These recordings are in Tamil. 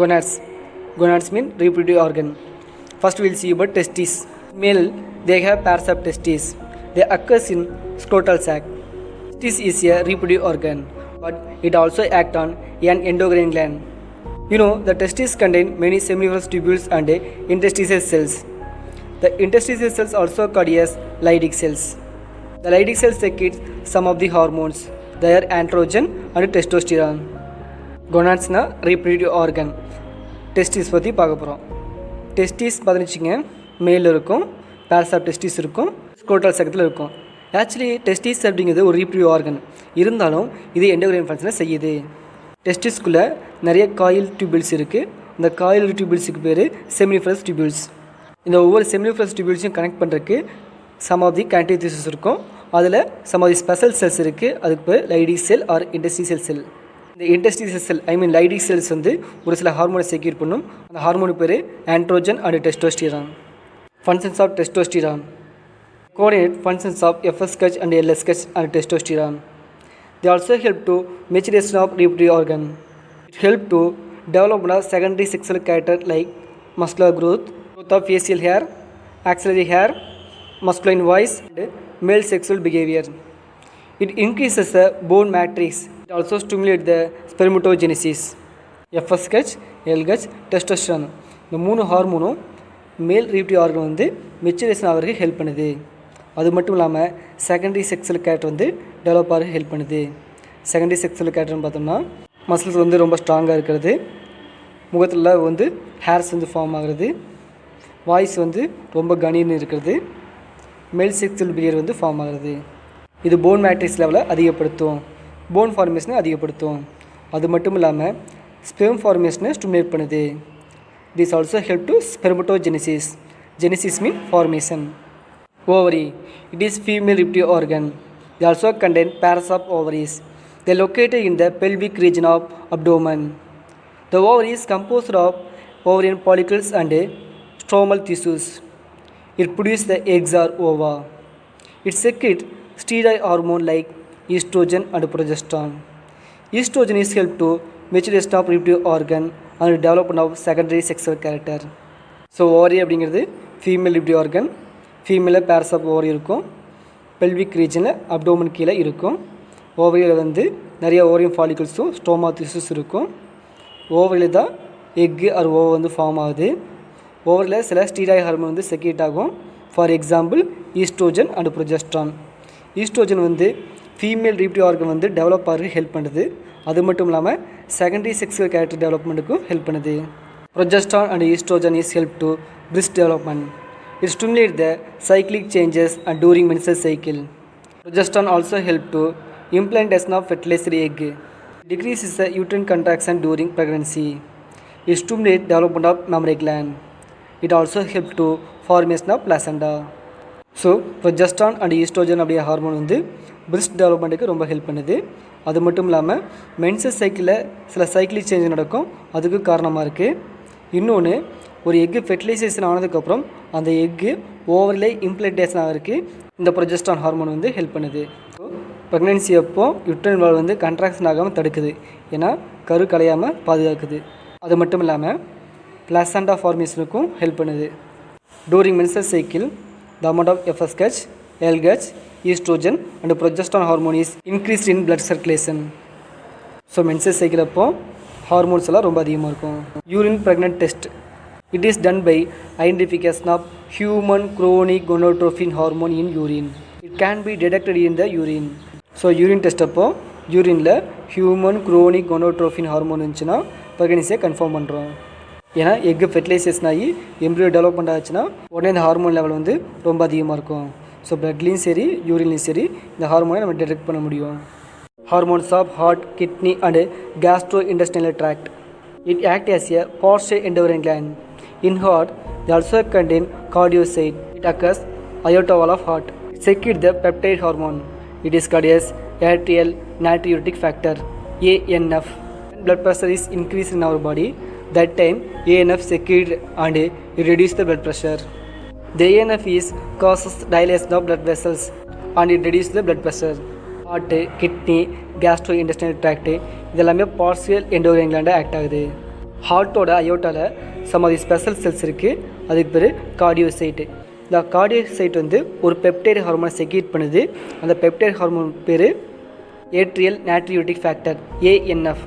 Gonads. Gonads mean reproductive organ. First we'll see about testes. Male, they have pairs of testes. They occurs in scrotal sac. Testis is a reproductive organ, but it also acts on an endocrine gland. You know, the testes contain many seminiferous tubules and interstitial cells. The interstitial cells also called as Leydig cells. The Leydig cells secrete some of the hormones. They are androgen and testosterone. Gonadsனா reproductive organ. Testis பற்றி பார்க்க போகிறோம். டெஸ்டிஸ் பார்த்துச்சிங்க மேல் இருக்கும், பேர்ஸ் ஆஃப் டெஸ்டிஸ் இருக்கும், ஸ்க்ரோட்டல் சக்கத்தில் இருக்கும். ஆக்சுவலி டெஸ்டிஸ் அப்படிங்கிறது ஒரு ரீப்ரடியூட்டிவ் ஆர்கன் இருந்தாலும் இது எண்டோக்ரைன் ஃபங்க்ஷனை செய்யுது. டெஸ்டிஸ்குள்ளே நிறைய காயில் டியூபிள்ஸ் இருக்குது. இந்த காயில் டியூபிள்ஸுக்கு பேர் செமினிஃபரஸ் டியூபிள்ஸ். இந்த ஒவ்வொரு செமினிஃபரஸ் டியூபிள்ஸையும் கனெக்ட் பண்ணுறதுக்கு some of the connective tissues இருக்கும். அதில் some of the special cells இருக்குது. அதுக்கு பேர் லைடிக் செல் ஆர் இன்டர்ஸ்டிஷியல் செல். இந்த இன்டர்ஸ்டிஷியல் செல் லைடிக் செல்ஸ் வந்து ஒரு சில ஹார்மோனை செக்யூர் பண்ணும். அந்த ஹார்மோனுக்கு பேர் androgen and testosterone. Functions of testosterone coordinate functions of FSH and LSH and testosterone. They also help to maturation of reproductive organ. It help to development of secondary sexual character like muscular growth of facial hair, axillary hair, masculine voice, and male sexual behavior. It increases the bone matrix. It also stimulates the spermatogenesis. FSH, LH, testosterone. இந்த மூணு ஹார்மோனும் மேல் ரீப்ரடியூட்டிவ் ஆர்கன் வந்து மெச்சுரேஷன் ஆகிறதுக்கு ஹெல்ப் பண்ணுது. அது மட்டும் இல்லாமல் செகண்டரி செக்ஸுவல் கேரக்டர் வந்து டெவலப் ஆக ஹெல்ப் பண்ணுது. செகண்டரி செக்ஸுவல் கேரக்டர்னு பார்த்தோம்னா மசில்ஸ் வந்து ரொம்ப ஸ்ட்ராங்காக இருக்கிறது, முகத்தில் வந்து ஹேர்ஸ் வந்து ஃபார்ம் ஆகிறது, வாய்ஸ் வந்து ரொம்ப கணீர்னு இருக்கிறது, மேல் செக்ஸுவல் பிஹேவியர் வந்து ஃபார்ம் ஆகிறது. இது போன் மேட்ரிக்ஸ் லெவலை அதிகப்படுத்தும், போன் ஃபார்மேஷனை அதிகப்படுத்தும். அது மட்டும் இல்லாமல் ஸ்பெர்ம் ஃபார்மேஷனை ஸ்டிமுலேட் பண்ணுது. This also help to spermatogenesis. Genesis means formation. Ovary. It is female reproductive organ. They also contain pairs of ovaries. They are located in the pelvic region of abdomen. The ovary is composed of ovarian follicles and stromal tissues. It produces the eggs or ova. It secretes steroid hormone like estrogen and progesterone. Estrogen is help to maturation of reproductive organ and development of secondary sexual character. So ovary அப்படிங்கிறது ஃபீமேல் ரிப்ரடியூட்டிவ் ஆர்கன். ஃபீமேலில் பேர்ஸ் ஆஃப் ஓவரி இருக்கும், பெல்விக் ரீஜனில் அப்டோமன் கீழே இருக்கும். ஓவரியில் வந்து நிறைய ஓவரியம் ஃபாலிகல்ஸும் ஸ்டோமா திசுஸ் இருக்கும். ஓவரியில் தான் எக்கு ஆர் ஓவர் வந்து ஃபார்ம் ஆகுது. ஓவரில் சில ஸ்டீராய்டு ஹார்மோன் வந்து செக்ரேட் ஆகும். For example estrogen and progesterone. Estrogen வந்து ஃபீமேல் ரீப்ரடியூட்டிவ் ஆர்கன் வந்து டெவலப் ஆகிறதுக்கு ஹெல்ப் பண்ணுது. அது மட்டும் இல்லாமல் செகண்டரி செக்ஸுவல் கேரக்டர் டெவலப்மெண்ட்டுக்கும் ஹெல்ப் பண்ணுது. Progesterone and estrogen is help to breast development. It stimulates the cyclic changes and during menstrual cycle. Progesterone also help to implantation of fertilized egg. Decreases the uterine contraction during pregnancy. It stimulates development of mammary gland. It also help to formation of placenta. So progesterone and estrogen அப்படிய ஹார்மோன் வந்து பிரெஸ்ட் டெவலப்மெண்ட்டுக்கு ரொம்ப ஹெல்ப் பண்ணுது. அது மட்டும் இல்லாமல் மென்சஸ் சைக்கிளில் சில சைக்கிளிக் சேஞ்ச் நடக்கும், அதுக்கு காரணமாக இருக்குது. இன்னொன்று, ஒரு எக்கு ஃபெர்டிலைசேஷன் ஆனதுக்கப்புறம் அந்த எக்கு ஓவரில் இம்ப்ளான்டேஷன் ஆகிறதுக்கு இந்த ப்ரொஜெஸ்ட்ரான் ஹார்மோன் வந்து ஹெல்ப் பண்ணுது. ஸோ ப்ரெக்னென்சி அப்போ யூட்ரைன் வால் வந்து கண்ட்ராக்ஷன் ஆகாமல் தடுக்குது, ஏன்னா கரு கலையாமல் பாதுகாக்குது. அது மட்டும் இல்லாமல் பிளாசண்டா ஃபார்மேஷனுக்கும் ஹெல்ப் பண்ணுது. During menstrual cycle the amount of FSH, LH, estrogen and progesterone hormone is increased in blood circulation. So menses cycle அப்போ ஹார்மோன்ஸ் எல்லாம் ரொம்ப அதிகமாக இருக்கும். Urine pregnant test. It is done by identification of human chorionic gonadotropin hormone in urine. It can be detected in the urine. So urine test அப்போ யூரினில் ஹியூமன் குரோனிக் கொனோட்ரோஃபின் ஹார்மோன் இருந்துச்சுன்னா ப்ரெக்னன்சியை கன்ஃபார்ம் பண்ணுறோம். ஏன்னா எக்கு ஃபெர்டிலைசேஷன் ஆகி எம்ப்ரியோ டெவலப்மெண்ட் ஆச்சுன்னா உடனே இந்த ஹார்மோன் லெவல் வந்து ரொம்ப அதிகமாக இருக்கும். ஸோ பிளட்லேயும் சரி யூரின்லேயும் சரி இந்த ஹார்மோனை நம்ம டிடெக்ட் பண்ண முடியும். Hormones of heart, kidney and gastrointestinal tract. It act as a partial endocrine gland. In heart, they also contain cardiocyte. It occurs aorta wall of heart. It secretes the peptide hormone. It is called as atrial natriuretic factor, ANF. When blood pressure is increased in our body, that time ANF secreted and it reduces the blood pressure. The ANF is causes dilation of blood vessels and it reduces the blood pressure. Heart, kidney, gastrointestinal tract இதெல்லாமே பார்ஷியல் எண்டோக்ரைன் கிளாண்டாக ஆக்ட் ஆகுது. ஹார்ட்டோட அயோட்டாவில் some of the special cells இருக்குது. அதுக்கு பேர் கார்டியோசைட்டு. இந்த கார்டியோசைட் வந்து ஒரு பெப்டைட் ஹார்மோனை செக்ரீட் பண்ணுது. அந்த பெப்டைட் ஹார்மோன் பேர் ஏட்ரியல் நாட்ரியூட்டிக் ஃபேக்டர் ANF.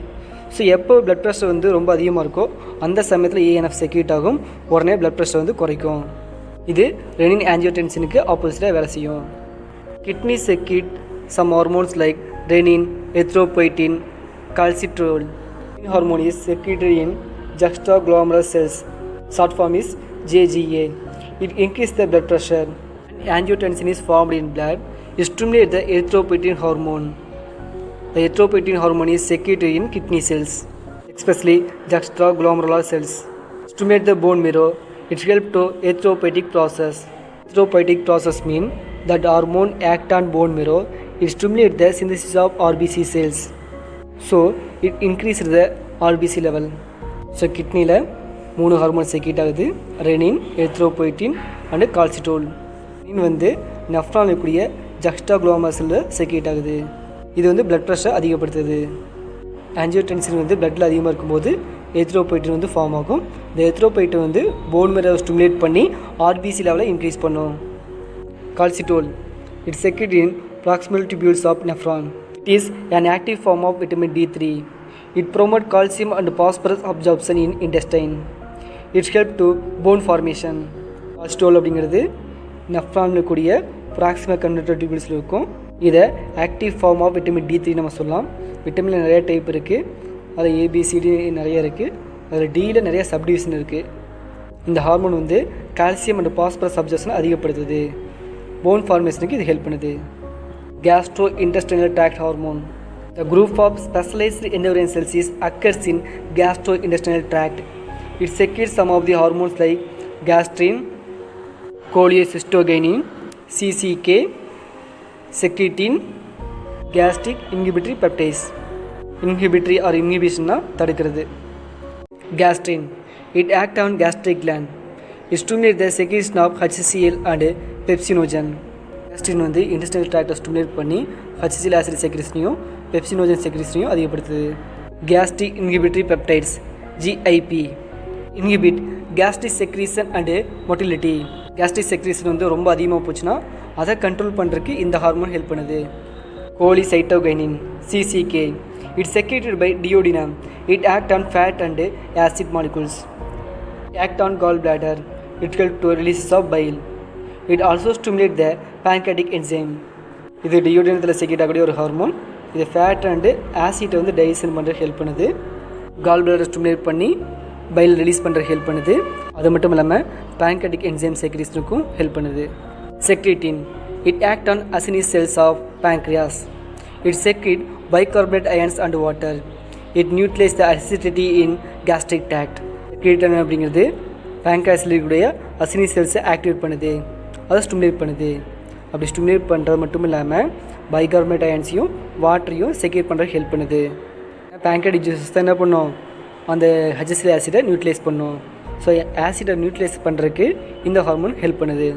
ஸோ எப்போ பிளட் ப்ரெஷர் வந்து ரொம்ப அதிகமாக இருக்கோ அந்த சமயத்தில் ANF செக்ரீட் ஆகும். உடனே பிளட் ப்ரெஷர் வந்து குறைக்கும். இது ரெனின் ஆஞ்சியோடென்சினுக்கு ஆப்போசிட்டாக வேலை செய்யும். Kidney secrete some hormones like renin, erythropoietin, calcitriol. Hormone is secreted in juxtaglomerular cells. Short form is JGA. It increases the blood pressure. Angiotensin is formed in blood. It stimulates the erythropoietin hormone. The erythropoietin hormone is secreted in kidney cells, especially juxtaglomerular cells. Stimulate the bone marrow. It helps to erythropoietic process. Erythropoietic process means that hormone act on bone marrow. It stimulates the synthesis of RBC cells. So it increases the RBC level. So கிட்னியில் 3 ஹார்மோன் செக்ரீட் ஆகுது. Renin, erythropoietin and calcitriol. Renin வந்து நெஃப்ரான் இருக்கக்கூடிய ஜக்ஸ்டாக்ளோமரஸில் செக்ரீட் ஆகுது. இது வந்து பிளட் ப்ரெஷர் அதிகப்படுத்துது. ஆஞ்சியோடென்சின் வந்து பிளட்டில் அதிகமாக இருக்கும்போது எரித்ரோபொய்டின் வந்து ஃபார்ம் ஆகும். இந்த எரித்ரோபொய்டின் வந்து போன் மேரோவை ஸ்டிமுலேட் பண்ணி RBC லெவலை இன்க்ரீஸ் பண்ணும். Calcitriol it's secrete in proximal tubules of nephron. It is an active form of vitamin D3. It promotes calcium and phosphorus absorption in intestine. It helps to bone formation. Calcium அப்படிங்கிறது நெஃப்ரானில் கூடிய ப்ராக்சிமல் கன்வெர்டர் டியூபிள்ஸில் இருக்கும். இதை active form of vitamin D3 நம்ம சொல்லலாம். விட்டமினில் நிறைய டைப் இருக்குது. அதில் ABCD நிறைய இருக்குது. அதில் Dயில் நிறைய சப்டிவிஷன் இருக்குது. இந்த ஹார்மோன் வந்து கால்சியம் அண்ட் பாஸ்பரஸ் அப்சர்ப்ஷனை அதிகப்படுத்துது. போன் ஃபார்மேஷனுக்கு இது ஹெல்ப் பண்ணுது. Gastrointestinal tract hormone. The group of specialized endocrine cells occurs in gastrointestinal tract. It secretes some of the hormones like gastrin, cholecystokinin, CCK, secretin, gastric inhibitory peptidase. Inhibitory or inhibition தடுக்கிறது. Gastrin. It acts on gastric gland. It stimulates the secretion of HCl and pepsinogen. Gastrin வந்து இன்டெஸ்டைனல் ட்ராக்டை ஸ்டிமுலேட் பண்ணி HCl ஆசிட் செக்ரேஷனையும் பெப்சினோஜன் செக்ரேஷனையும் அதிகப்படுத்துது. Gastric inhibitory peptides GIP inhibit gastric secretion and motility. Gastric secretion வந்து ரொம்ப அதிகமாக போச்சுன்னா அதை கண்ட்ரோல் பண்ணுறதுக்கு இந்த ஹார்மோன் ஹெல்ப் பண்ணுது. Cholecystokinin CCK. It's secreted by duodenum. It act on fat and acid molecules. Act on gall bladder. It help to release of bile. It also stimulates the pancreatic enzyme. இது டியோடினத்தில் செக்ரேட் ஆகக்கூடிய ஒரு ஹார்மோன். இது ஃபேட் அண்டு ஆசிட்டை வந்து டைஜஷன் பண்ணுற ஹெல்ப் பண்ணுது. கால் பிளாடர் ஸ்டிமுலேட் பண்ணி பைல் ரிலீஸ் பண்ணுற ஹெல்ப் பண்ணுது. அது மட்டும் இல்லாமல் pancreatic enzyme செக்ரேஷனுக்கும் ஹெல்ப் பண்ணுது. Secretin. It act on acinus cells of pancreas. It secrete bicarbonate ions and water. It neutralise the acidity in gastric tract. Secretin அப்படிங்கிறது pancreasல இருக்கக்கூடிய அசினிஸ் செல்ஸை ஆக்டிவேட் பண்ணுது. அதை ஸ்டிமுலேட் பண்ணுது. அப்படி ஸ்டிமுலேட் பண்ணுறது மட்டும் இல்லாமல் பைகார்பனேட் அயன்ஸையும் வாட்டரையும் செக்ரேட் பண்ணுறதுக்கு ஹெல்ப் பண்ணுது. பேங்க்ரியாட்டிக் ஜூஸஸ் தான் என்ன பண்ணும், அந்த HCl ஆசிடை நியூட்ரலைஸ் பண்ணும். ஸோ ஆசிடை நியூட்ரலைஸ் பண்ணுறதுக்கு இந்த ஹார்மோன் ஹெல்ப் பண்ணுது.